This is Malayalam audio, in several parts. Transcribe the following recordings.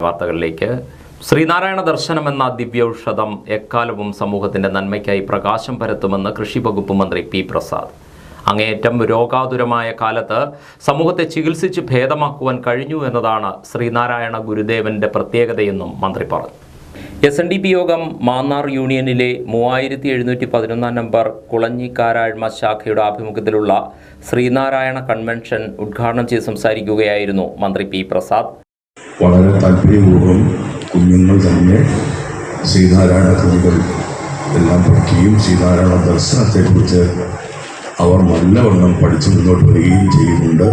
വാർത്തകളിലേക്ക്. ശ്രീനാരായണ ദർശനം എന്ന ദിവ്യൌഷധം എക്കാലവും സമൂഹത്തിന്റെ നന്മയ്ക്കായി പ്രകാശം പരത്തുമെന്ന് കൃഷി വകുപ്പ് മന്ത്രി പി പ്രസാദ്. അങ്ങേയറ്റം രോഗാതുരമായ കാലത്ത് സമൂഹത്തെ ചികിത്സിച്ച് ഭേദമാക്കുവാൻ കഴിഞ്ഞു എന്നതാണ് ശ്രീനാരായണ ഗുരുദേവന്റെ പ്രത്യേകതയെന്നും മന്ത്രി പറഞ്ഞു. SNDP യോഗം മാന്നാർ യൂണിയനിലെ 3711 നമ്പർ കുളഞ്ഞിക്കാരാഴ്മ ശാഖയുടെ ആഭിമുഖ്യത്തിലുള്ള ശ്രീനാരായണ കൺവെൻഷൻ ഉദ്ഘാടനം ചെയ്ത് സംസാരിക്കുകയായിരുന്നു മന്ത്രി പി പ്രസാദ്. വളരെ താല്പര്യപൂർവ്വം കുഞ്ഞുങ്ങൾ തന്നെ ശ്രീനാരായണ കൃതികൾ എല്ലാം പഠിക്കുകയും ശ്രീനാരായണ ദർശനത്തെക്കുറിച്ച് അവർ നല്ലവണ്ണം പഠിച്ച് മുന്നോട്ട് വരികയും ചെയ്യുന്നുണ്ട്.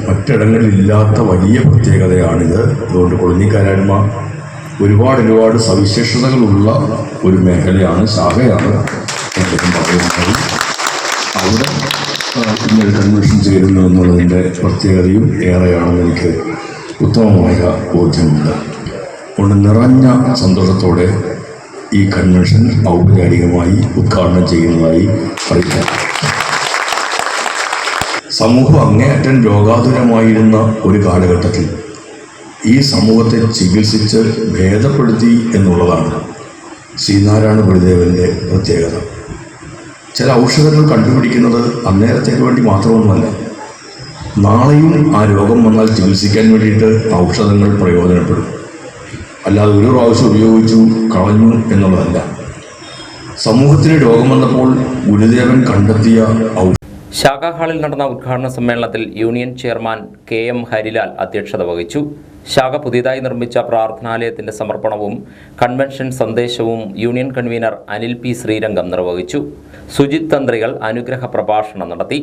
മറ്റിടങ്ങളിലില്ലാത്ത വലിയ പ്രത്യേകതയാണിത്. അതുകൊണ്ട് കുളഞ്ഞിക്കാരാഴ്മ ഒരുപാട് സവിശേഷതകളുള്ള ഒരു മേഖലയാണ്, ശാഖയാണ് അദ്ദേഹം പറയുന്നത്. അവിടെ ഇന്നൊരു കൺവെൻഷൻ ചേരുന്നു എന്നുള്ളതിൻ്റെ പ്രത്യേകതയും ഏറെയാണെന്ന് എനിക്ക് ഉത്തമമായ ബോധ്യമുണ്ട്. അതുകൊണ്ട് നിറഞ്ഞ സന്തോഷത്തോടെ ഈ കൺവെൻഷൻ ഔപചാരികമായി ഉദ്ഘാടനം ചെയ്യുന്നതായി അറിയിക്കാം. സമൂഹം അങ്ങേയറ്റം രോഗാതുരമായിരുന്ന ഒരു കാലഘട്ടത്തിൽ ഈ സമൂഹത്തെ ചികിത്സിച്ച് ഭേദപ്പെടുത്തി എന്നുള്ളതാണ് ശ്രീനാരായണ ഗുരുദേവൻ്റെ പ്രത്യേകത. ചില ഔഷധങ്ങൾ കണ്ടുപിടിക്കുന്നത് അന്നേരത്തേക്ക് വേണ്ടി മാത്രമൊന്നുമല്ല, നാളെയും ആ രോഗം വന്നാൽ ചികിത്സിക്കാൻ വേണ്ടിയിട്ട് ഔഷധങ്ങൾ പ്രയോജനപ്പെടും. അല്ലാതെ ഒരു പ്രാവശ്യം ഉപയോഗിച്ചു കളഞ്ഞു എന്നുള്ളതല്ല. സമൂഹത്തിന് രോഗം വന്നപ്പോൾ ഗുരുദേവൻ കണ്ടെത്തിയ ശാഖാ ഹാളിൽ നടന്ന ഉദ്ഘാടന സമ്മേളനത്തിൽ യൂണിയൻ ചെയർമാൻ KM ഹരിലാൽ അധ്യക്ഷത വഹിച്ചു. ശാഖ പുതിയതായി നിർമ്മിച്ച പ്രാർത്ഥനാലയത്തിന്റെ സമർപ്പണവും കൺവെൻഷൻ സന്ദേശവും union convener Anil P Sreerangam നിർവഹിച്ചു. സുജിത് തന്ത്രികൾ അനുഗ്രഹ പ്രഭാഷണം നടത്തി.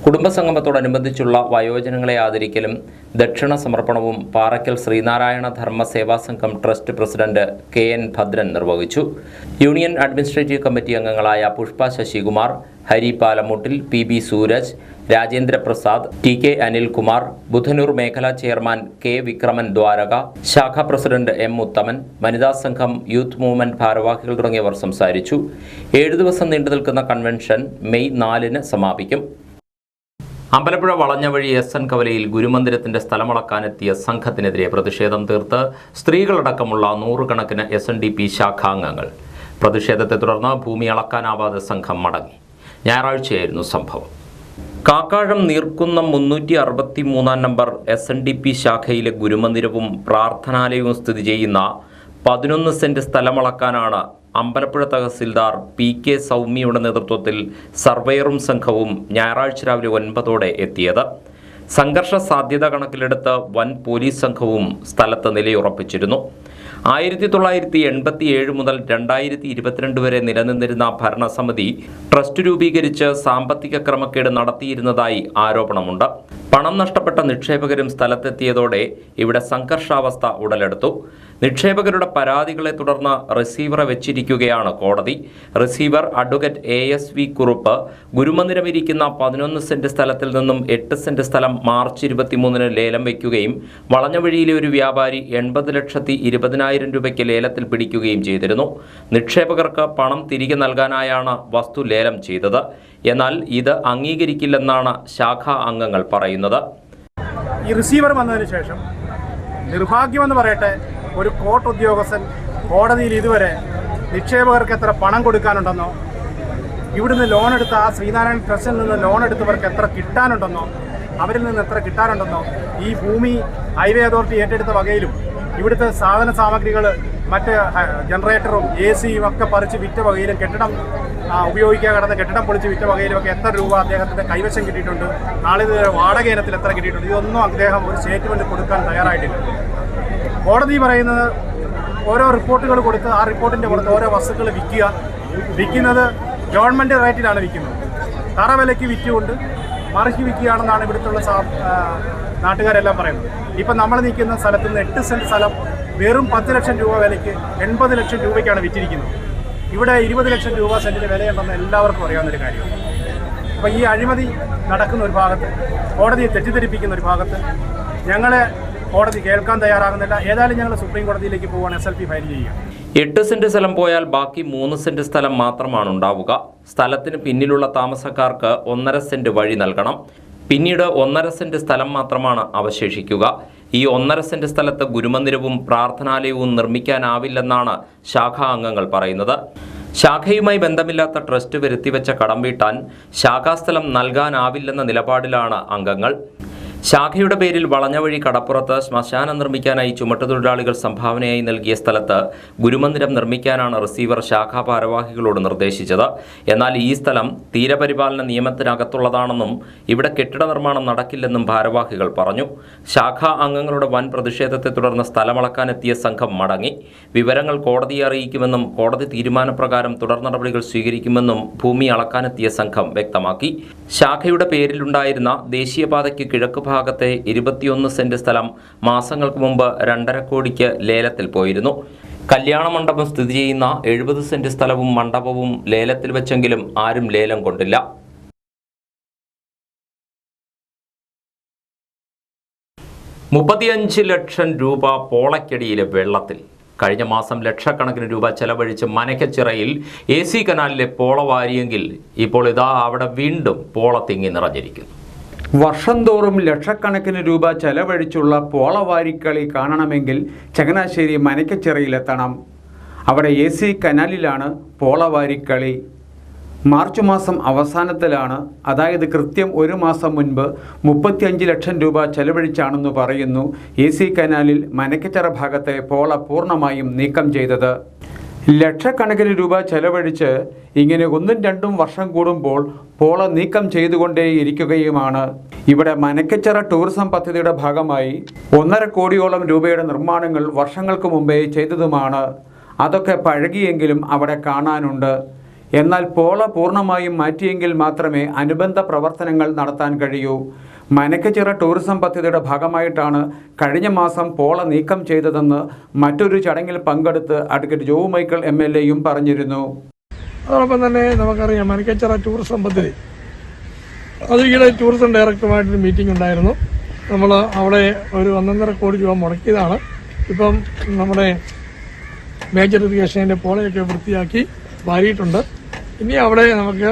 കുടുംബസംഗമത്തോടനുബന്ധിച്ചുള്ള വയോജനങ്ങളെ ആദരിക്കലും ദക്ഷിണ സമർപ്പണവും പാറയ്ക്കൽ ശ്രീനാരായണ ധർമ്മ സേവാ സംഘം ട്രസ്റ്റ് പ്രസിഡന്റ് KN ഭദ്രൻ നിർവഹിച്ചു. യൂണിയൻ അഡ്മിനിസ്ട്രേറ്റീവ് കമ്മിറ്റി അംഗങ്ങളായ പുഷ്പ ശശികുമാർ, ഹരി പാലമുട്ടിൽ, PB സൂരജ്, രാജേന്ദ്ര പ്രസാദ്, TK അനിൽകുമാർ, ബുധനൂർ മേഖലാ ചെയർമാൻ K വിക്രമൻ ദ്വാരക, ശാഖാ പ്രസിഡന്റ് M ഉത്തമൻ, വനിതാ സംഘം, യൂത്ത് മൂവ്മെന്റ് ഭാരവാഹികൾ തുടങ്ങിയവർ സംസാരിച്ചു. 7 ദിവസം നീണ്ടുനിൽക്കുന്ന കൺവെൻഷൻ മെയ് 4-ന് സമാപിക്കും. അമ്പലപ്പുഴ വളഞ്ഞവഴി SN കവലയിൽ ഗുരുമന്ദിരത്തിന്റെ സ്ഥലമളക്കാനെത്തിയ സംഘത്തിനെതിരെ പ്രതിഷേധം തീർത്ത് സ്ത്രീകളടക്കമുള്ള 100 കണക്കിന് SNDP ശാഖാംഗങ്ങൾ. പ്രതിഷേധത്തെ തുടർന്ന് ഭൂമി അളക്കാനാവാതെ സംഘം മടങ്ങി. ഞായറാഴ്ചയായിരുന്നു സംഭവം. കാക്കാഴം നീർക്കുന്നം 363 നമ്പർ SNDP ശാഖയിലെ ഗുരുമന്ദിരവും പ്രാർത്ഥനാലയവും സ്ഥിതി ചെയ്യുന്ന 11 സെന്റ് സ്ഥലമളക്കാനാണ് അമ്പലപ്പുഴ തഹസിൽദാർ PK സൗമ്യയുടെ നേതൃത്വത്തിൽ സർവേയറും സംഘവും ഞായറാഴ്ച രാവിലെ 9-ഓടെ എത്തിയത്. സംഘർഷ സാധ്യത കണക്കിലെടുത്ത് വൻ പോലീസ് സംഘവും സ്ഥലത്ത് നിലയുറപ്പിച്ചിരുന്നു. 1987 മുതൽ 2022 വരെ നിലനിന്നിരുന്ന ഭരണസമിതി ട്രസ്റ്റ് രൂപീകരിച്ച് സാമ്പത്തിക ക്രമക്കേട് നടത്തിയിരുന്നതായി ആരോപണമുണ്ട്. പണം നഷ്ടപ്പെട്ട നിക്ഷേപകരും സ്ഥലത്തെത്തിയതോടെ ഇവിടെ സംഘർഷാവസ്ഥ ഉടലെടുത്തു. നിക്ഷേപകരുടെ പരാതികളെ തുടർന്ന് റിസീവറെ വെച്ചിരിക്കുകയാണ് കോടതി. റിസീവർ അഡ്വക്കേറ്റ് ASV കുറുപ്പ് ഗുരുമന്ദിരമിരിക്കുന്ന 11 സെന്റ് സ്ഥലത്തിൽ നിന്നും 8 സെന്റ് സ്ഥലം മാർച്ച് 23-ന് ലേലം വയ്ക്കുകയും വളഞ്ഞവഴിയിലെ ഒരു വ്യാപാരി 80,20,000 രൂപയ്ക്ക് ലേലത്തിൽ പിടിക്കുകയും ചെയ്തിരുന്നു. നിക്ഷേപകർക്ക് പണം തിരികെ നൽകാനായാണ് വസ്തു ലേലം ചെയ്തത്. എന്നാൽ ഇത് അംഗീകരിക്കില്ലെന്നാണ് ശാഖാ അംഗങ്ങൾ പറയുന്നത്. ഈ റിസീവർ വന്നതിന് ശേഷം നിർഭാഗ്യമെന്ന് പറയട്ടെ, ഒരു കോർട്ട് ഉദ്യോഗസ്ഥൻ കോടതിയിൽ ഇതുവരെ നിക്ഷേപകർക്ക് എത്ര പണം കൊടുക്കാനുണ്ടെന്നോ, ഇവിടുന്ന് ലോൺ എടുത്ത ആ ശ്രീനാരായണ ട്രസ്റ്റിൽ നിന്ന് ലോൺ എടുത്തവർക്ക് എത്ര കിട്ടാനുണ്ടെന്നോ, അവരിൽ നിന്ന് എത്ര കിട്ടാനുണ്ടെന്നോ, ഈ ഭൂമി ഹൈവേ അതോറിറ്റി ഏറ്റെടുത്ത വകയിലും ഇവിടുത്തെ സാധന സാമഗ്രികൾ മറ്റ് ജനറേറ്ററും AC-യും ഒക്കെ പറിച്ച് വിറ്റ വകയിലും കെട്ടിടം ഉപയോഗിക്കാൻ കിടന്ന കെട്ടിടം പൊളിച്ച് വിറ്റ വകയിലുമൊക്കെ എത്ര രൂപ അദ്ദേഹത്തിൻ്റെ കൈവശം കിട്ടിയിട്ടുണ്ട്, നാളെ വാടക ഇനത്തിൽ എത്ര കിട്ടിയിട്ടുണ്ട്, ഇതൊന്നും അദ്ദേഹം ഒരു സ്റ്റേറ്റ്മെൻറ്റ് കൊടുക്കാൻ തയ്യാറായിട്ടില്ല. കോടതി പറയുന്നത് ഓരോ റിപ്പോർട്ടുകൾ കൊടുത്ത് ആ റിപ്പോർട്ടിൻ്റെ പുറത്ത് ഓരോ വസ്തുക്കൾ വിൽക്കുന്നത് ഗവൺമെൻറ് റേറ്റിലാണ് വിൽക്കുന്നത്. തറവിലയ്ക്ക് വിറ്റുകൊണ്ട് മറിച്ച് വിൽക്കുകയാണെന്നാണ് ഇവിടുത്തുള്ള നാട്ടുകാരെല്ലാം പറയുന്നത്. ഇപ്പം നമ്മൾ നിൽക്കുന്ന സ്ഥലത്ത് നിന്ന് 8 സെന്റ് സ്ഥലം വെറും 10 ലക്ഷം രൂപ വിലയ്ക്ക് 80 ലക്ഷം രൂപയ്ക്കാണ് വിറ്റിരിക്കുന്നത്. ഇവിടെ 20 ലക്ഷം രൂപ സെന്റിന് വിലയുണ്ടെന്ന് എല്ലാവർക്കും അറിയാവുന്നൊരു കാര്യമാണ്. അപ്പോൾ ഈ അഴിമതി നടക്കുന്ന ഒരു ഭാഗത്ത്, കോടതിയെ തെറ്റിദ്ധരിപ്പിക്കുന്ന ഒരു ഭാഗത്ത് ഞങ്ങളെ കോടതി കേൾക്കാൻ തയ്യാറാകുന്നില്ല. ഏതായാലും ഞങ്ങൾ സുപ്രീം കോടതിയിലേക്ക് പോകാൻ SLP ഫയൽ ചെയ്യുക. 8 സെന്റ് സ്ഥലം പോയാൽ ബാക്കി 3 സെന്റ് സ്ഥലം മാത്രമാണ് ഉണ്ടാവുക. സ്ഥലത്തിന് പിന്നിലുള്ള താമസക്കാർക്ക് 1.5 സെന്റ് വഴി നൽകണം. പിന്നീട് 1.5 സെന്റ് സ്ഥലം മാത്രമാണ് അവശേഷിക്കുക. ഈ 1.5 സെന്റ് സ്ഥലത്ത് ഗുരുമന്ദിരവും പ്രാർത്ഥനാലയവും നിർമ്മിക്കാനാവില്ലെന്നാണ് ശാഖാ അംഗങ്ങൾ പറയുന്നത്. ശാഖയുമായി ബന്ധമില്ലാത്ത ട്രസ്റ്റ് വരുത്തിവെച്ച കടം വീട്ടാൻ ശാഖാസ്ഥലം നൽകാനാവില്ലെന്ന നിലപാടിലാണ് അംഗങ്ങൾ. ശാഖയുടെ പേരിൽ വളഞ്ഞവഴി കടപ്പുറത്ത് ശ്മശാനം നിർമ്മിക്കാനായി ചുമട്ടുതൊഴിലാളികൾ സംഭാവനയായി നൽകിയ സ്ഥലത്ത് ഗുരുമന്ദിരം നിർമ്മിക്കാനാണ് റിസീവർ ശാഖാ ഭാരവാഹികളോട് നിർദ്ദേശിച്ചത്. എന്നാൽ ഈ സ്ഥലം തീരപരിപാലന നിയമത്തിനകത്തുള്ളതാണെന്നും ഇവിടെ കെട്ടിട നിർമ്മാണം നടക്കില്ലെന്നും ഭാരവാഹികൾ പറഞ്ഞു. ശാഖാ അംഗങ്ങളുടെ വൻ പ്രതിഷേധത്തെ തുടർന്ന് സ്ഥലമളക്കാനെത്തിയ സംഘം മടങ്ങി. വിവരങ്ങൾ കോടതിയെ അറിയിക്കുമെന്നും കോടതി തീരുമാനപ്രകാരം തുടർ നടപടികൾ സ്വീകരിക്കുമെന്നും ഭൂമി അളക്കാനെത്തിയ സംഘം വ്യക്തമാക്കി. ശാഖയുടെ പേരിലുണ്ടായിരുന്ന ദേശീയപാതയ്ക്ക് കിഴക്ക് ഭാഗത്തെ 21 സെന്റ് സ്ഥലം മാസങ്ങൾക്ക് മുമ്പ് 2.5 കോടിക്ക് ലേലത്തിൽ പോയിരുന്നു. കല്യാണ മണ്ഡപം സ്ഥിതി ചെയ്യുന്ന 70 സെന്റ് സ്ഥലവും മണ്ഡപവും ലേലത്തിൽ വെച്ചെങ്കിലും ആരും ലേലം കൊണ്ടില്ല. ₹35 ലക്ഷം പോളക്കടിയിലെ വെള്ളത്തിൽ. കഴിഞ്ഞ മാസം ലക്ഷക്കണക്കിന് രൂപ ചെലവഴിച്ച് മനക്കച്ചിറയിൽ AC കനാലിലെ പോള വാരിയെങ്കിൽ ഇപ്പോൾ ഇതാ അവിടെ വീണ്ടും പോള തിങ്ങി നിറഞ്ഞിരിക്കുന്നു. വർഷം തോറും ലക്ഷക്കണക്കിന് രൂപ ചെലവഴിച്ചുള്ള പോളവാരിക്കളി കാണണമെങ്കിൽ ചങ്ങനാശ്ശേരി മനക്കച്ചിറയിലെത്തണം. അവിടെ AC കനാലിലാണ് പോളവാരിക്കളി. മാർച്ച് മാസം അവസാനത്തിലാണ്, അതായത് കൃത്യം 1 മാസം മുൻപ് 35 ലക്ഷം രൂപ ചെലവഴിച്ചാണെന്ന് പറയുന്നു AC കനാലിൽ മനക്കച്ചിറ ഭാഗത്തെ പോള പൂർണ്ണമായും നീക്കം ചെയ്തത്. ലക്ഷക്കണക്കിന് രൂപ ചെലവഴിച്ച് ഇങ്ങനെ 1-2 വർഷം കൂടുമ്പോൾ പോള നീക്കം ചെയ്തുകൊണ്ടേയിരിക്കുകയുമാണ്. ഇവിടെ മനക്കച്ചിറ ടൂറിസം പദ്ധതിയുടെ ഭാഗമായി 1.5 കോടിയോളം രൂപയുടെ നിർമ്മാണങ്ങൾ വർഷങ്ങൾക്ക് മുമ്പേ ചെയ്തതുമാണ്. അതൊക്കെ പഴകിയെങ്കിലും അവിടെ കാണാനുണ്ട്. എന്നാൽ പോള പൂർണ്ണമായും മാറ്റിയെങ്കിൽ മാത്രമേ അനുബന്ധ പ്രവർത്തനങ്ങൾ നടത്താൻ കഴിയൂ. മനക്കച്ചിറ ടൂറിസം പദ്ധതിയുടെ ഭാഗമായിട്ടാണ് കഴിഞ്ഞ മാസം പോള നീക്കം ചെയ്തതെന്ന് മറ്റൊരു ചടങ്ങിൽ പങ്കെടുത്ത് അഡ്വക്കേറ്റ് ജോബ് മൈക്കിൾ MLA പറഞ്ഞിരുന്നു. അതോടൊപ്പം തന്നെ നമുക്കറിയാം മനക്കച്ചിറ ടൂറിസം പദ്ധതി, അത് ഈയിടെ ടൂറിസം ഡയറക്ടറുമായിട്ടൊരു മീറ്റിംഗ് ഉണ്ടായിരുന്നു. നമ്മൾ അവിടെ ഒരു 1.5 കോടി രൂപ മുടക്കിയതാണ്. ഇപ്പം നമ്മുടെ മേജർ ഇറിഗേഷൻ്റെ പോളയൊക്കെ വൃത്തിയാക്കി വാരിയിട്ടുണ്ട്. ഇനി അവിടെ നമുക്ക്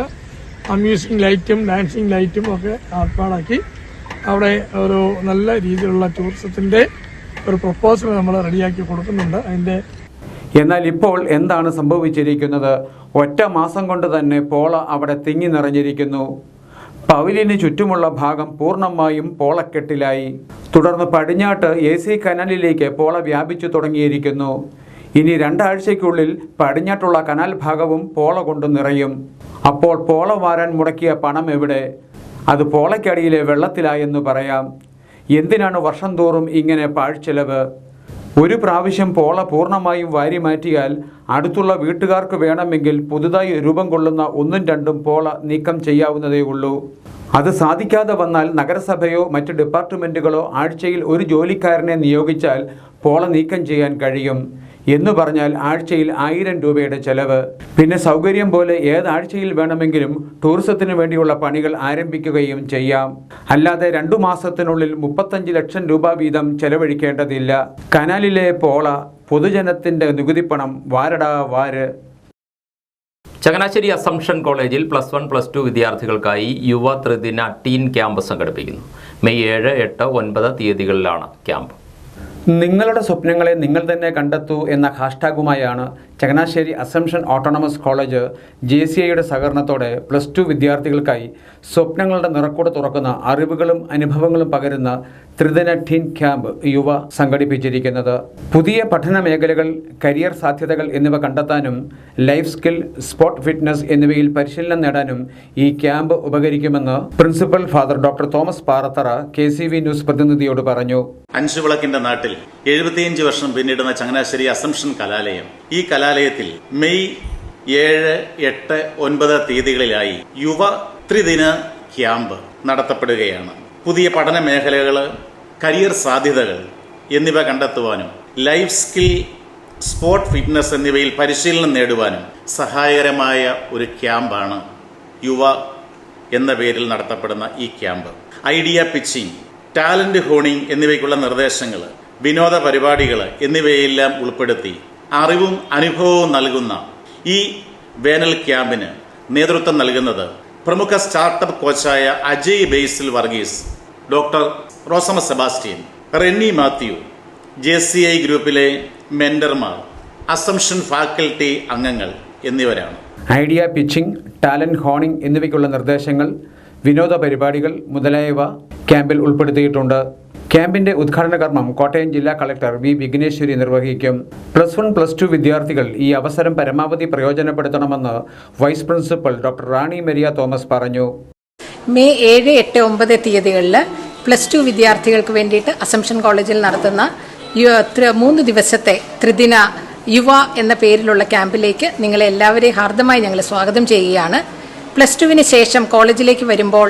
അമ്യൂസിംഗ് ലൈറ്റും ഡാൻസിങ് ലൈറ്റും ഒക്കെ ഏർപ്പാടാക്കി അവിടെ ഒരു നല്ല രീതിയിലുള്ള ടൂറിസത്തിൻ്റെ ഒരു പ്രപ്പോസൽ നമ്മൾ റെഡിയാക്കി കൊടുക്കുന്നുണ്ട്. എന്നാൽ ഇപ്പോൾ എന്താണ് സംഭവിച്ചിരിക്കുന്നത്? ഒറ്റ മാസം കൊണ്ട് തന്നെ പോള അവിടെ തിങ്ങി നിറഞ്ഞിരിക്കുന്നു. പവലിന് ചുറ്റുമുള്ള ഭാഗം പൂർണ്ണമായും പോളക്കെട്ടിലായി. തുടർന്ന് പടിഞ്ഞാട്ട് AC കനാലിലേക്ക് പോള വ്യാപിച്ചു തുടങ്ങിയിരിക്കുന്നു. ഇനി 2 ആഴ്ചയ്ക്കുള്ളിൽ പടിഞ്ഞാട്ടുള്ള കനാൽ ഭാഗവും പോള കൊണ്ട് നിറയും. അപ്പോൾ പോള വാരാൻ മുടക്കിയ പണം എവിടെ? അത് പോളയ്ക്കടിയിലെ വെള്ളത്തിലായെന്ന് പറയാം. എന്തിനാണ് വർഷം തോറും ഇങ്ങനെ പാഴ്ചെലവ്? ഒരു പ്രാവശ്യം പോള പൂർണ്ണമായും വാരി മാറ്റിയാൽ അടുത്തുള്ള വീട്ടുകാർക്ക് വേണമെങ്കിൽ പുതുതായി രൂപം കൊള്ളുന്ന 1-2 പോള നീക്കം ചെയ്യാവുന്നതേ ഉള്ളൂ. അത് സാധിക്കാതെ വന്നാൽ നഗരസഭയോ മറ്റ് ഡിപ്പാർട്ട്മെൻറ്റുകളോ ആഴ്ചയിൽ ഒരു ജോലിക്കാരനെ നിയോഗിച്ചാൽ പോള നീക്കം ചെയ്യാൻ കഴിയും. എന്ന് പറഞ്ഞാൽ ആഴ്ചയിൽ 1000 രൂപയുടെ ചെലവ്. പിന്നെ സൗകര്യം പോലെ ഏതാഴ്ചയിൽ വേണമെങ്കിലും ടൂറിസത്തിന് വേണ്ടിയുള്ള പണികൾ ആരംഭിക്കുകയും ചെയ്യാം. അല്ലാതെ 2 മാസത്തിനുള്ളിൽ 35 ലക്ഷം രൂപ വീതം ചെലവഴിക്കേണ്ടതില്ല. കനാലിലെ പോള പൊതുജനത്തിൻ്റെ നികുതിപ്പണം വാരടാ വാര്. ചങ്ങനാശ്ശേരി അസംഷൻ കോളേജിൽ +1, +2 വിദ്യാർത്ഥികൾക്കായി യുവ ത്രിദിന ടീൻ ക്യാമ്പ് സംഘടിപ്പിക്കുന്നു. മെയ് 7, 8, 9 തീയതികളിലാണ് ക്യാമ്പ്. നിങ്ങളുടെ സ്വപ്നങ്ങളെ നിങ്ങൾ തന്നെ കണ്ടെത്തൂ എന്ന ഹാഷ്ടാഗുമായാണ് ചങ്ങനാശ്ശേരി അസംഷൻ ഓട്ടോണമസ് കോളേജ് JCIയുടെ സഹകരണത്തോടെ +2 വിദ്യാർത്ഥികൾക്കായി സ്വപ്നങ്ങളുടെ നിറക്കൂട് തുറക്കുന്ന അറിവുകളും അനുഭവങ്ങളും പകരുന്ന ത്രിദിന ടീൻ ക്യാമ്പ് യുവ സംഘടിപ്പിച്ചിരിക്കുന്നത്. പുതിയ പഠന മേഖലകൾ, കരിയർ സാധ്യതകൾ എന്നിവ കണ്ടെത്താനും ലൈഫ് സ്കിൽ, സ്പോർട്ട് ഫിറ്റ്നസ് എന്നിവയിൽ പരിശീലനം നേടാനും ഈ ക്യാമ്പ് ഉപകരിക്കുമെന്ന് principal father doctor Thomas Parathara KCV news പ്രതിനിധിയോട് പറഞ്ഞു. അഞ്ചുവിളക്കിന്റെ നാട്ടിൽ 75 വർഷം പിന്നിടുന്ന ചങ്ങനാശ്ശേരി അസംഷൻ കലാലയം. ഈ കലാലയത്തിൽ മെയ് 7, 8, 9 തീയതികളിലായി യുവ ത്രിദിന ക്യാമ്പ് നടത്തപ്പെടുകയാണ്. പുതിയ പഠന മേഖലകൾ, കരിയർ സാധ്യതകൾ എന്നിവ കണ്ടെത്തുവാനും ലൈഫ് സ്കിൽ, സ്പോർട്ട് ഫിറ്റ്നസ് എന്നിവയിൽ പരിശീലനം നേടുവാനും സഹായകരമായ ഒരു ക്യാമ്പാണ് യുവ എന്ന പേരിൽ നടത്തപ്പെടുന്ന ഈ camp. Idea pitching, talent honing എന്നിവയ്ക്കുള്ള നിർദ്ദേശങ്ങൾ, വിനോദ പരിപാടികൾ എന്നിവയെല്ലാം ഉൾപ്പെടുത്തി അറിവും അനുഭവവും നൽകുന്ന ഈ വേനൽ ക്യാമ്പിന് നേതൃത്വം നൽകുന്നത് പ്രമുഖ സ്റ്റാർട്ടപ്പ് കോച്ചായ അജയ് ബേസിൽ വർഗീസ്, ഡോക്ടർ റോസമ സെബാസ്റ്റ്യൻ, റെന്നി മാത്യു, JCI ഗ്രൂപ്പിലെ മെന്റർമാർ, അസംഷൻ ഫാക്കൽറ്റി അംഗങ്ങൾ എന്നിവരാണ്. ഐഡിയ പിച്ചിംഗ്, ടാലന്റ് ഹോണിംഗ് എന്നിവയ്ക്കുള്ള നിർദ്ദേശങ്ങൾ, വിനോദ പരിപാടികൾ മുതലായവ ക്യാമ്പിൽ ഉൾപ്പെടുത്തിയിട്ടുണ്ട്. ക്യാമ്പിന്റെ ഉദ്ഘാടന കർമ്മം കോട്ടയം ജില്ലാ കളക്ടർ വി. വിഘ്നേശ്വരി നിർവഹിക്കും. +1, +2 വിദ്യാർത്ഥികൾ ഈ അവസരം പരമാവധി പ്രയോജനപ്പെടുത്തണമെന്ന് വൈസ് പ്രിൻസിപ്പൽ ഡോക്ടർ റാണി മരിയ തോമസ് പറഞ്ഞു. മെയ് 7, 8, 9 തീയതികളിൽ +2 വിദ്യാർത്ഥികൾക്ക് വേണ്ടിയിട്ട് അസംഷൻ കോളേജിൽ നടത്തുന്ന 3 ദിവസത്തെ ത്രിദിന യുവ എന്ന പേരിലുള്ള ക്യാമ്പിലേക്ക് നിങ്ങളെ എല്ലാവരെയും ഹാർദമായി ഞങ്ങൾ സ്വാഗതം ചെയ്യുകയാണ്. +2വിന് ശേഷം കോളേജിലേക്ക് വരുമ്പോൾ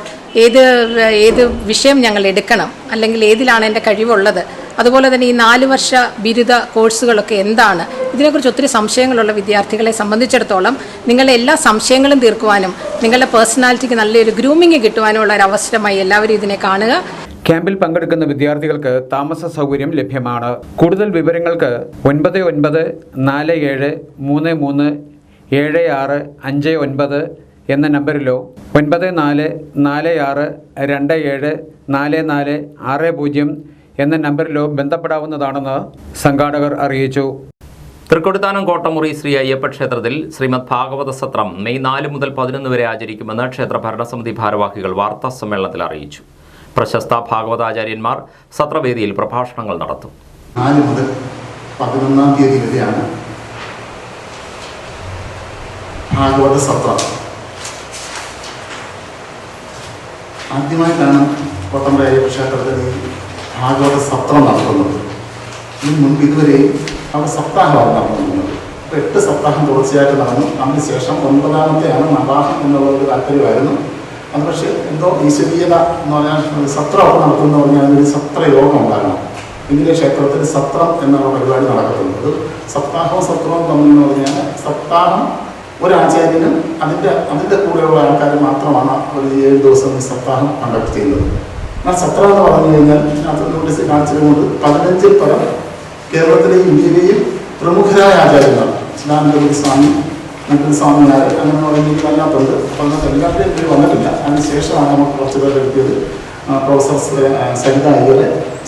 ഏത് വിഷയം ഞങ്ങൾ എടുക്കണം, അല്ലെങ്കിൽ ഏതിലാണ് എൻ്റെ കഴിവുള്ളത്, അതുപോലെ തന്നെ ഈ 4 വർഷ ബിരുദ കോഴ്സുകളൊക്കെ എന്താണ്, ഇതിനെക്കുറിച്ച് ഒത്തിരി സംശയങ്ങളുള്ള വിദ്യാർത്ഥികളെ സംബന്ധിച്ചിടത്തോളം നിങ്ങളുടെ എല്ലാ സംശയങ്ങളും തീർക്കുവാനും നിങ്ങളുടെ പേഴ്സണാലിറ്റിക്ക് നല്ലൊരു ഗ്രൂമിങ് കിട്ടുവാനുമുള്ള ഒരു അവസരമായി എല്ലാവരും ഇതിനെ കാണുക. ക്യാമ്പിൽ പങ്കെടുക്കുന്ന വിദ്യാർത്ഥികൾക്ക് താമസ സൗകര്യം ലഭ്യമാണ്. കൂടുതൽ വിവരങ്ങൾക്ക് 9994337659 എന്ന നമ്പറിലോ 9446274460 എന്ന നമ്പറിലോ ബന്ധപ്പെടാവുന്നതാണെന്ന് സംഘാടകർ അറിയിച്ചു. തൃക്കൊടിത്താനം കോട്ടമുറി ശ്രീ അയ്യപ്പ ക്ഷേത്രത്തിൽ ശ്രീമദ് ഭാഗവത സത്രം മെയ് 4 മുതൽ 11 വരെ ആചരിക്കുമെന്ന് ക്ഷേത്ര ഭരണസമിതി ഭാരവാഹികൾ വാർത്താ സമ്മേളനത്തിൽ അറിയിച്ചു. പ്രശസ്ത ഭാഗവതാചാര്യന്മാർ സത്രവേദിയിൽ പ്രഭാഷണങ്ങൾ നടത്തും. 4 മുതൽ 11 തീയതി വരെയാണ് ഭാഗവത സത്രം. ആദ്യമായിട്ടാണ് കോട്ടമുറി അയ്യപ്പ ക്ഷേത്രത്തിൽ ഭാഗവത സത്രം നടത്തുന്നത്. ഇതിന് മുൻപ് ഇതുവരെയും അവിടെ സപ്താഹമാണ് നടത്തുന്നത്. അപ്പോൾ 8 സപ്താഹം തുടർച്ചയായിട്ട് നടന്നു. അതിനുശേഷം 9ാമത്തെയാണ് നവാഹം എന്നുള്ള ഒരു താല്പര്യമായിരുന്നു. അത് പക്ഷേ എന്തോ ഈശ്വരീയത എന്ന് പറഞ്ഞാൽ സത്രമൊക്കെ നടത്തുന്ന പറഞ്ഞാൽ ഒരു സത്രയോഗം ഉണ്ടാകണം. എങ്കിലെ ക്ഷേത്രത്തിൽ സത്രം എന്നുള്ള പരിപാടി നടക്കുന്നത്. സപ്താഹവും സത്രവും തമ്മിലെന്ന് പറഞ്ഞാൽ സപ്താഹം ഒരാചാര്യനും അതിൻ്റെ കൂടെയുള്ള ആൾക്കാർ മാത്രമാണ് ഒരു 7 ദിവസം ഈ സപ്താഹം കണ്ടക്ട് ചെയ്യുന്നത്. എന്നാൽ സത്രം എന്ന് പറഞ്ഞു കഴിഞ്ഞാൽ അത് നോട്ടീസ് കാണിച്ചതുകൊണ്ട് 15-ൽ പരം കേരളത്തിലെയും ഇന്ത്യയിലെയും പ്രമുഖരായ ആചാര്യന്മാർ, ചിദാനന്ദപുരി സ്വാമി, സ്വാമിനാർ, അങ്ങനെ പറഞ്ഞെങ്കിൽ അല്ലാത്തത്. അപ്പോൾ അതിനകത്ത് എല്ലാവരുടെയും പേര് വന്നിട്ടില്ല. അതിനുശേഷമാണ് നമുക്ക് കുറച്ച് പേർ എടുത്തത്. പ്രൊഫസർ സരിത അയ്യർ,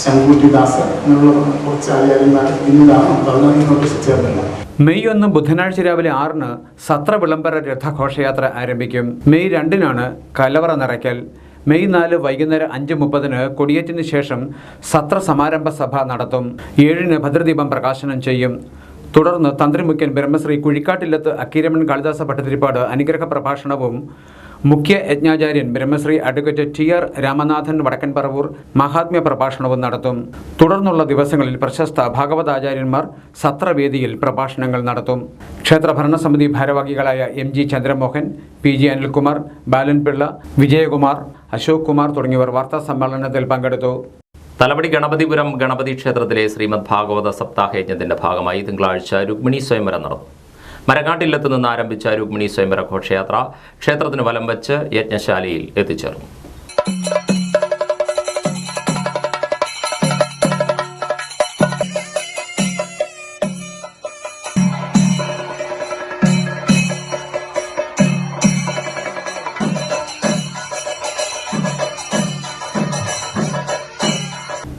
ശങ്കുട്ടിദാസ്, അങ്ങനെയുള്ള കുറച്ച് ആചാര്യന്മാർ പിന്നീടാണ് നമുക്ക് നോട്ടീസ് ചേർന്നില്ല. മെയ് 1 ബുധനാഴ്ച രാവിലെ 6-ന് സത്ര വിളംബര രഥഘോഷയാത്ര ആരംഭിക്കും. മെയ് 2-നാണ് കലവറ നിറയ്ക്കൽ. മെയ് 4 വൈകുന്നേരം 5:30-ന് കൊടിയേറ്റിന് ശേഷം സത്ര സമാരംഭ സഭ നടത്തും. 7-ന് ഭദ്രദീപം പ്രകാശനം ചെയ്യും. തുടർന്ന് തന്ത്രിമുഖ്യൻ ബ്രഹ്മശ്രീ കുഴിക്കാട്ടില്ലത്ത് അക്കീരമൺ കാളിദാസ ഭട്ടതിരിപ്പാട് അനുഗ്രഹ പ്രഭാഷണവും മുഖ്യ യജ്ഞാചാര്യൻ ബ്രഹ്മശ്രീ അഡ്വക്കേറ്റ് TR രാമനാഥൻ വടക്കൻപറവൂർ മഹാത്മ്യ പ്രഭാഷണവും നടത്തും. തുടർന്നുള്ള ദിവസങ്ങളിൽ പ്രശസ്ത ഭാഗവതാചാര്യന്മാർ സത്രവേദിയിൽ പ്രഭാഷണങ്ങൾ നടത്തും. ക്ഷേത്ര ഭരണസമിതി ഭാരവാഹികളായ MG ചന്ദ്രമോഹൻ, PG അനിൽകുമാർ, ബാലൻപിള്ള, വിജയകുമാർ, അശോക് കുമാർ തുടങ്ങിയവർ വാർത്താ സമ്മേളനത്തിൽ പങ്കെടുത്തു. തലവടി ഗണപതിപുരം ഗണപതി ക്ഷേത്രത്തിലെ ശ്രീമദ് ഭാഗവത സപ്താഹയജ്ഞത്തിന്റെ ഭാഗമായി തിങ്കളാഴ്ച രുക്മിണി സ്വയംവരം നടന്നു. മരങ്ങാട്ടില്ലത്ത് നിന്ന് ആരംഭിച്ച രുക്മിണി സ്വയംവര ഘോഷയാത്ര ക്ഷേത്രത്തിന് വലം വച്ച് യജ്ഞശാലയിൽ എത്തിച്ചേർന്നു.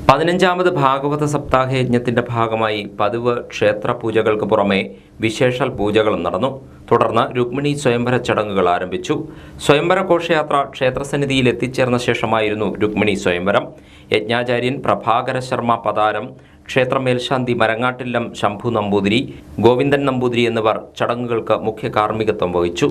പതിനഞ്ചാമത് ഭാഗവത സപ്താഹയജ്ഞത്തിന്റെ ഭാഗമായി പതിവ് ക്ഷേത്ര പൂജകൾക്ക് പുറമെ വിശേഷാൽ പൂജകളും നടന്നു. തുടർന്ന് രുക്മിണി സ്വയംവര ചടങ്ങുകൾ ആരംഭിച്ചു. സ്വയംവര ഘോഷയാത്ര ക്ഷേത്രസന്നിധിയിൽ എത്തിച്ചേർന്ന ശേഷമായിരുന്നു രുക്മിണി സ്വയംവരം. യജ്ഞാചാര്യൻ പ്രഭാകര ശർമ്മ പതാരം, ക്ഷേത്ര മേൽശാന്തി മരങ്ങാട്ടില്ലം ശംഭു നമ്പൂതിരി, ഗോവിന്ദൻ നമ്പൂതിരി എന്നിവർ ചടങ്ങുകൾക്ക് മുഖ്യ കാർമ്മികത്വം വഹിച്ചു.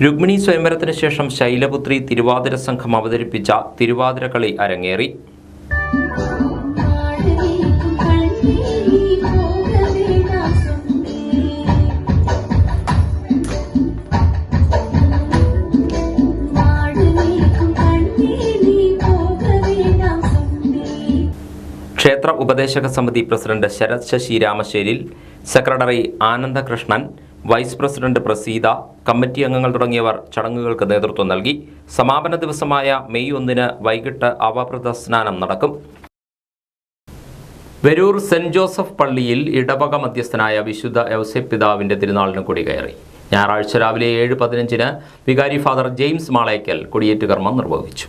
രുക്മിണി സ്വയംവരത്തിന് ശേഷം ശൈലപുത്രി തിരുവാതിര സംഘം അവതരിപ്പിച്ച തിരുവാതിരക്കളി അരങ്ങേറി. ക്ഷേത്ര ഉപദേശക സമിതി president Sarath Sasi Ramasseril, secretary Anandakrishnan, vice president Praseetha, committee അംഗങ്ങൾ തുടങ്ങിയവർ ചടങ്ങുകൾക്ക് നേതൃത്വം നൽകി. സമാപന ദിവസമായ മെയ് 1 വൈകിട്ട് അവഭൃത സ്നാനം നടക്കും. വെരൂർ സെന്റ് ജോസഫ് പള്ളിയിൽ ഇടവക മധ്യസ്ഥനായ വിശുദ്ധ യൗസേപ്പ് പിതാവിന്റെ തിരുനാളിന് കൊടികയറി. ഞായറാഴ്ച രാവിലെ 7:15 വികാരി ഫാദർ ജെയിംസ് മാളേക്കൽ കൊടിയേറ്റ് കർമ്മം നിർവഹിച്ചു.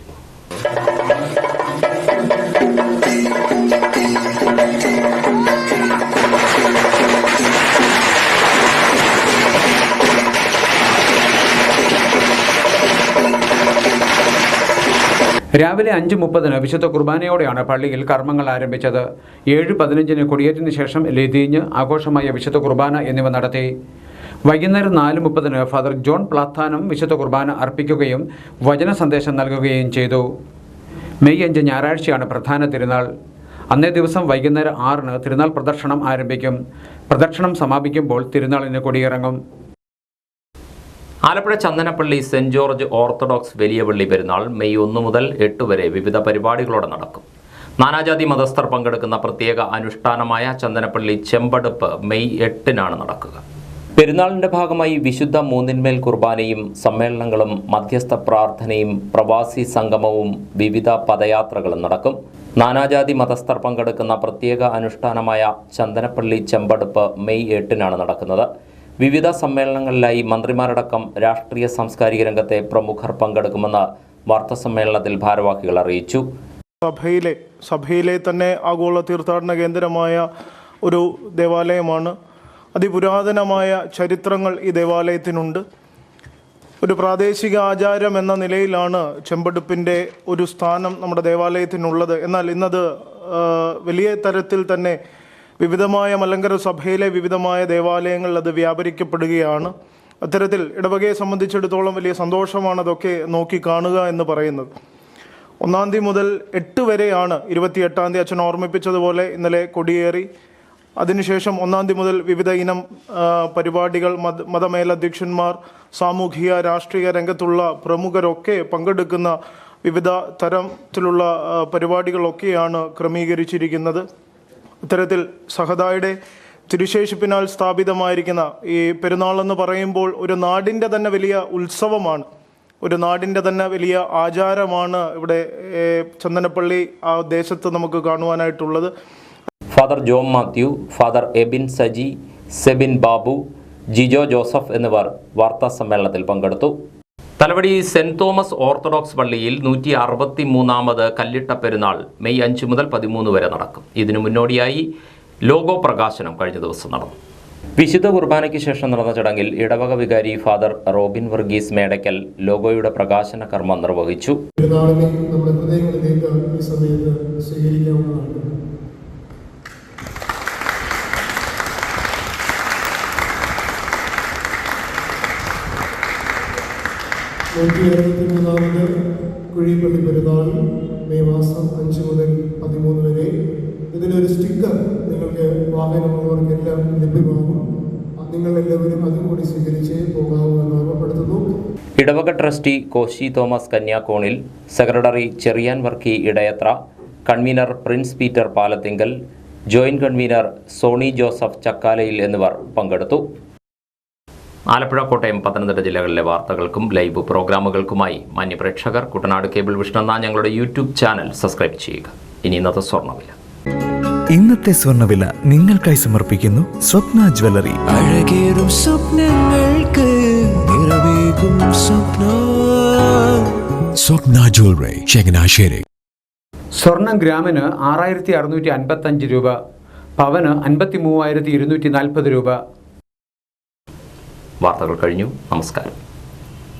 രാവിലെ 5:30 വിശുദ്ധ കുർബാനയോടെയാണ് പള്ളിയിൽ കർമ്മങ്ങൾ ആരംഭിച്ചത്. 7:15 കൊടിയേറ്റിന് ശേഷം ലതീഞ്ഞ്, ആഘോഷമായ വിശുദ്ധ കുർബാന എന്നിവ നടത്തി. വൈകുന്നേരം 4:30 ഫാദർ ജോൺ പ്ലാത്താനം വിശുദ്ധ കുർബാന അർപ്പിക്കുകയും വചന സന്ദേശം നൽകുകയും ചെയ്തു. മെയ് 5 ഞായറാഴ്ചയാണ് പ്രധാന തിരുനാൾ. അന്നേ ദിവസം വൈകുന്നേരം 6 തിരുനാൾ പ്രദക്ഷിണം ആരംഭിക്കും. പ്രദക്ഷിണം സമാപിക്കുമ്പോൾ തിരുനാളിന് കൊടിയിറങ്ങും. ആലപ്പുഴ ചന്ദനപ്പള്ളി സെന്റ് ജോർജ് ഓർത്തഡോക്സ് വലിയ പള്ളി പെരുന്നാൾ മെയ് 1 മുതൽ 8 വരെ വിവിധ പരിപാടികളോടെ നടക്കും. നാനാജാതി മതസ്ഥർ പങ്കെടുക്കുന്ന പ്രത്യേക അനുഷ്ഠാനമായ ചന്ദനപ്പള്ളി ചെമ്പടുപ്പ് മെയ് 8 നടക്കുക. പെരുന്നാളിന്റെ ഭാഗമായി വിശുദ്ധ മൂന്നിന്മേൽ കുർബാനയും സമ്മേളനങ്ങളും മധ്യസ്ഥ പ്രാർത്ഥനയും പ്രവാസി സംഗമവും വിവിധ പദയാത്രകളും നടക്കും. നാനാജാതി മതസ്ഥർ പങ്കെടുക്കുന്ന പ്രത്യേക അനുഷ്ഠാനമായ ചന്ദനപ്പള്ളി ചെമ്പടുപ്പ് മെയ് 8 നടക്കുന്നത്. വിവിധ സമ്മേളനങ്ങളിലായി മന്ത്രിമാരടക്കം രാഷ്ട്രീയ സാംസ്കാരിക രംഗത്തെ പ്രമുഖർ പങ്കെടുക്കുമെന്ന് വാർത്താസമ്മേളനത്തിൽ ഭാരവാഹികൾ അറിയിച്ചു. സഭയിലെ തന്നെ ആഗോള തീർത്ഥാടന കേന്ദ്രമായ ഒരു ദേവാലയമാണ്. അതിപുരാതനമായ ചരിത്രങ്ങൾ ഈ ദേവാലയത്തിനുണ്ട്. ഒരു പ്രാദേശിക ആചാരം എന്ന നിലയിലാണ് ചെമ്പടുപ്പിൻ്റെ ഒരു സ്ഥാനം നമ്മുടെ ദേവാലയത്തിനുള്ളത്. എന്നാൽ ഇന്നത് വലിയ തരത്തിൽ തന്നെ വിവിധമായ മലങ്കര സഭയിലെ വിവിധമായ ദേവാലയങ്ങളിൽ അത് വ്യാപരിക്കപ്പെടുകയാണ്. അത്തരത്തിൽ ഇടവകയെ സംബന്ധിച്ചിടത്തോളം വലിയ സന്തോഷമാണ് അതൊക്കെ നോക്കിക്കാണുക എന്ന് പറയുന്നത്. 1 തീയതി മുതൽ 8 വരെയാണ്. 28 തീയതി അച്ഛൻ ഓർമ്മിപ്പിച്ചതുപോലെ ഇന്നലെ കൊടിയേറി. അതിനുശേഷം 1 തീയതി മുതൽ വിവിധ ഇനം പരിപാടികൾ, മതമേലധ്യക്ഷന്മാർ, സാമൂഹിക രാഷ്ട്രീയ രംഗത്തുള്ള പ്രമുഖരൊക്കെ പങ്കെടുക്കുന്ന വിവിധ തരത്തിലുള്ള പരിപാടികളൊക്കെയാണ് ക്രമീകരിച്ചിരിക്കുന്നത്. ഇത്തരത്തിൽ സഹദായുടെ തിരുശേഷിപ്പിനാൽ സ്ഥാപിതമായിരിക്കുന്ന ഈ പെരുന്നാളെന്ന് പറയുമ്പോൾ ഒരു നാടിൻ്റെ തന്നെ വലിയ ഉത്സവമാണ്, ഒരു നാടിൻ്റെ തന്നെ വലിയ ആചാരമാണ് ഇവിടെ ചന്ദനപ്പള്ളി ആ ദേശത്ത് നമുക്ക് കാണുവാനായിട്ടുള്ളത്. ഫാദർ ജോൺ മാത്യു, ഫാദർ എബിൻ സജി, സെബിൻ ബാബു, ജിജോ ജോസഫ് എന്നിവർ വാർത്താ സമ്മേളനത്തിൽ പങ്കെടുത്തു. തലവടി സെന്റ് തോമസ് ഓർത്തഡോക്സ് പള്ളിയിൽ 163ാമത് കല്ലിട്ട പെരുന്നാൾ മെയ് 5 മുതൽ 13 വരെ നടക്കും. ഇതിനു മുന്നോടിയായി ലോഗോ പ്രകാശനം കഴിഞ്ഞ ദിവസം നടന്നു. വിശുദ്ധ കുർബാനയ്ക്ക് ശേഷം നടന്ന ചടങ്ങിൽ ഇടവക വികാരി ഫാദർ റോബിൻ വർഗീസ് മേടയ്ക്കൽ ലോഗോയുടെ പ്രകാശന കർമ്മം നിർവഹിച്ചു. കുഴിപ്പള്ളി പെരുന്നാൾ മെയ് മാസം 5 മുതൽ 13 വരെ. ഇതിനൊരു സ്റ്റിക്കർ നിങ്ങൾക്ക് വാഹനമുള്ളവർക്കെല്ലാം ലഭ്യമാകും. നിങ്ങളെല്ലാവരും അതും കൂടി സ്വീകരിച്ച് പോകാവുമെന്ന് ഓർമ്മപ്പെടുത്തുന്നു. ഇടവക trustee Koshy Thomas Kanyakonil, secretary Cherian Varkey Edayathra, convener prince Peter Palathinkal, joint convener Sony Joseph Chakkalayil എന്നിവർ പങ്കെടുത്തു. ആലപ്പുഴ, കോട്ടയം, പത്തനംതിട്ട ജില്ലകളിലെ വാർത്തകൾക്കും ലൈവ് പ്രോഗ്രാമുകൾക്കുമായി മാന്യപ്രേക്ഷകർ കുട്ടനാട് കേബിൾ വിഷൻ എന്ന ഞങ്ങളുടെ യൂട്യൂബ് ചാനൽ സബ്സ്ക്രൈബ് ചെയ്യുക. ഇനി ഇന്നത്തെ സ്വർണ്ണവില. ഇന്നത്തെ സ്വർണ്ണവില നിങ്ങൾക്കായി സമർപ്പിക്കുന്നു സ്വപ്ന ജ്വല്ലറി. അഴകേറും സ്വപ്നങ്ങൾക്ക് നിറവേകും സ്വപ്ന ജ്വല്ലറി, ചങ്ങനാശ്ശേരി. സ്വർണം ഗ്രാമിന് 6655 രൂപ, പവന് 53,240 രൂപ. വാർത്തകൾ കഴിഞ്ഞു. നമസ്കാരം.